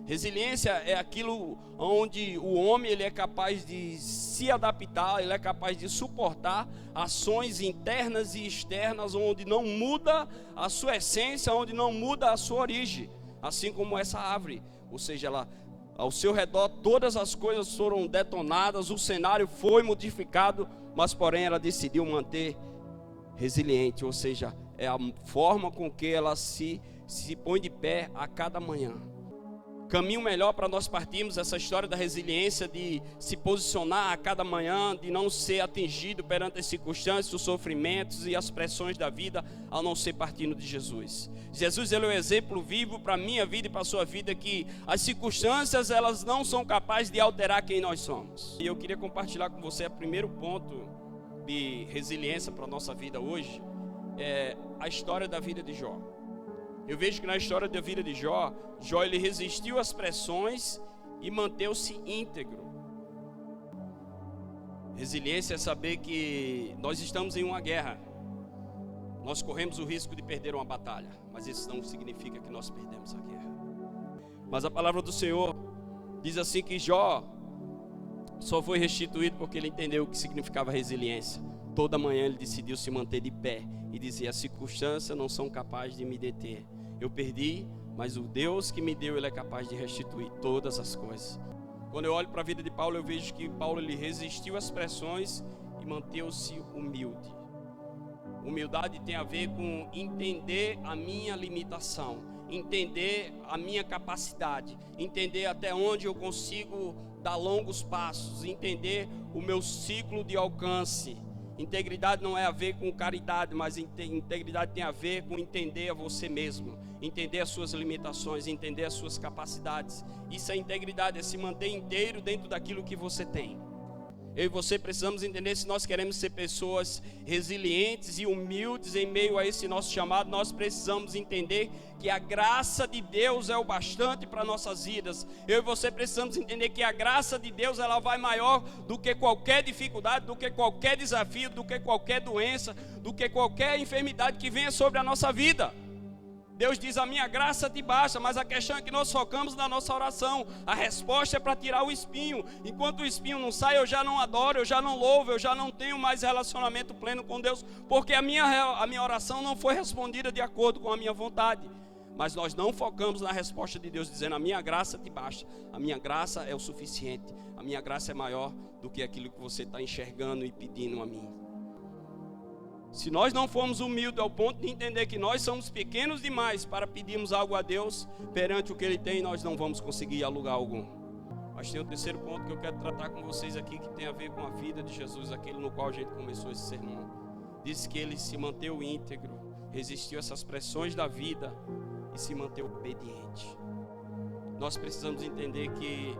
Resiliência é aquilo onde o homem ele é capaz de se adaptar, ele é capaz de suportar ações internas e externas, onde não muda a sua essência, onde não muda a sua origem, assim como essa árvore. Ou seja, ela, ao seu redor todas as coisas foram detonadas, o cenário foi modificado, mas porém ela decidiu manter resiliente, ou seja, é a forma com que ela se põe de pé a cada manhã. Caminho melhor para nós partirmos essa história da resiliência, de se posicionar a cada manhã, de não ser atingido perante as circunstâncias, os sofrimentos e as pressões da vida, ao não ser partindo de Jesus. Jesus, ele é o exemplo vivo para a minha vida e para a sua vida, que as circunstâncias, elas não são capazes de alterar quem nós somos. E eu queria compartilhar com você o primeiro ponto de resiliência para a nossa vida hoje, é a história da vida de Jó. Eu vejo que na história da vida de Jó, ele resistiu às pressões e manteve-se íntegro. Resiliência é saber que nós estamos em uma guerra. Nós corremos o risco de perder uma batalha, mas isso não significa que nós perdemos a guerra. Mas a palavra do Senhor diz assim que Jó só foi restituído porque ele entendeu o que significava resiliência. Toda manhã ele decidiu se manter de pé e dizer: as circunstâncias não são capazes de me deter. Eu perdi, mas o Deus que me deu, ele é capaz de restituir todas as coisas. Quando eu olho para a vida de Paulo, eu vejo que Paulo ele resistiu às pressões e manteve-se humilde. Humildade tem a ver com entender a minha limitação, entender a minha capacidade, entender até onde eu consigo dar longos passos, entender o meu ciclo de alcance. Integridade não é a ver com caridade, mas integridade tem a ver com entender a você mesmo, entender as suas limitações, entender as suas capacidades. Isso é integridade, é se manter inteiro dentro daquilo que você tem. Eu e você precisamos entender, se nós queremos ser pessoas resilientes e humildes em meio a esse nosso chamado, nós precisamos entender que a graça de Deus é o bastante para nossas vidas. Eu e você precisamos entender que a graça de Deus, ela vai maior do que qualquer dificuldade, do que qualquer desafio, do que qualquer doença, do que qualquer enfermidade que venha sobre a nossa vida. Deus diz: a minha graça te basta, mas a questão é que nós focamos na nossa oração. A resposta é para tirar o espinho. Enquanto o espinho não sai, eu já não adoro, eu já não louvo, eu já não tenho mais relacionamento pleno com Deus, porque a minha oração não foi respondida de acordo com a minha vontade. Mas nós não focamos na resposta de Deus, dizendo: a minha graça te basta, a minha graça é o suficiente, a minha graça é maior do que aquilo que você está enxergando e pedindo a mim. Se nós não formos humildes ao ponto de entender que nós somos pequenos demais para pedirmos algo a Deus, perante o que Ele tem, nós não vamos conseguir lugar algum. Mas tem o terceiro ponto que eu quero tratar com vocês aqui, que tem a ver com a vida de Jesus, aquele no qual a gente começou esse sermão. Diz que Ele se manteve íntegro, resistiu a essas pressões da vida e se manteve obediente. Nós precisamos entender que,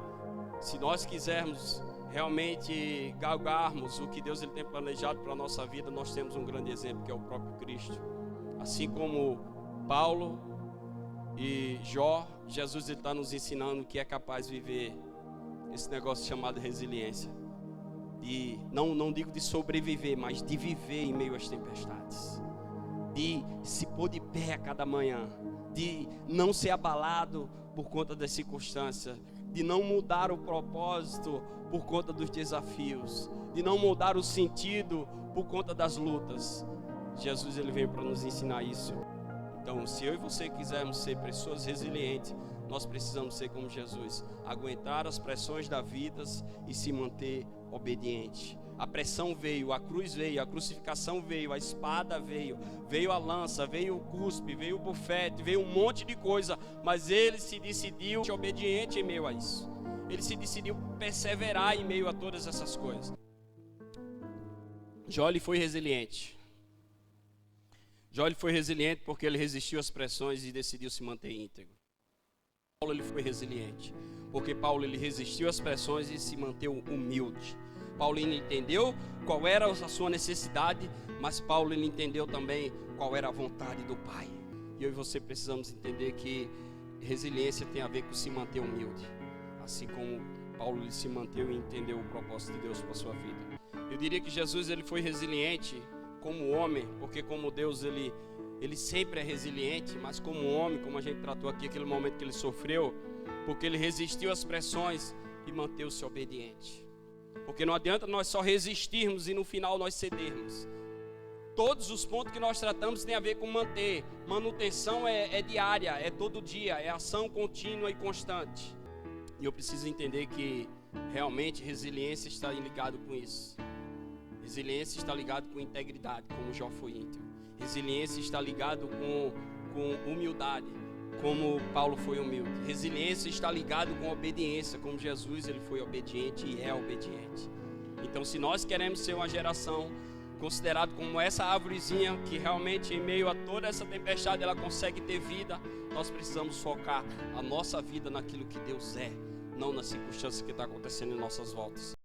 se nós quisermos realmente galgarmos o que Deus ele tem planejado para a nossa vida, nós temos um grande exemplo, que é o próprio Cristo. Assim como Paulo e Jó, Jesus está nos ensinando que é capaz de viver esse negócio chamado resiliência, de não digo de sobreviver, mas de viver em meio às tempestades, de se pôr de pé a cada manhã, de não ser abalado por conta das circunstâncias, de não mudar o propósito por conta dos desafios, de não mudar o sentido por conta das lutas. Jesus ele veio para nos ensinar isso. Então, se eu e você quisermos ser pessoas resilientes, nós precisamos ser como Jesus, aguentar as pressões da vida e se manter obediente. A pressão veio, a cruz veio, a crucificação veio, a espada veio a lança, veio o cuspe, veio o bufete, veio um monte de coisa, mas ele se decidiu ser obediente em meio a isso. Ele se decidiu perseverar em meio a todas essas coisas. Jó ele foi resiliente. Jó ele foi resiliente porque ele resistiu às pressões e decidiu se manter íntegro. Paulo ele foi resiliente porque Paulo ele resistiu às pressões e se manteve humilde. Paulo ele entendeu qual era a sua necessidade, mas Paulo ele entendeu também qual era a vontade do Pai. E eu e você precisamos entender que resiliência tem a ver com se manter humilde, assim como Paulo ele se manteve e entendeu o propósito de Deus para a sua vida. Eu diria que Jesus ele foi resiliente como homem, porque como Deus ele sempre é resiliente, mas como homem, como a gente tratou aqui, aquele momento que ele sofreu, porque ele resistiu às pressões e manteve-se obediente. Porque não adianta nós só resistirmos e no final nós cedermos. Todos os pontos que nós tratamos têm a ver com manter. Manutenção é diária, é todo dia, é ação contínua e constante. E eu preciso entender que realmente resiliência está ligado com isso. Resiliência está ligado com integridade, como Jó foi íntegro. Resiliência está ligado com humildade, como Paulo foi humilde. Resiliência está ligado com obediência, como Jesus ele foi obediente e é obediente. Então, se nós queremos ser uma geração considerada como essa árvorezinha que realmente em meio a toda essa tempestade ela consegue ter vida, nós precisamos focar a nossa vida naquilo que Deus é, não nas circunstâncias que estão acontecendo em nossas voltas.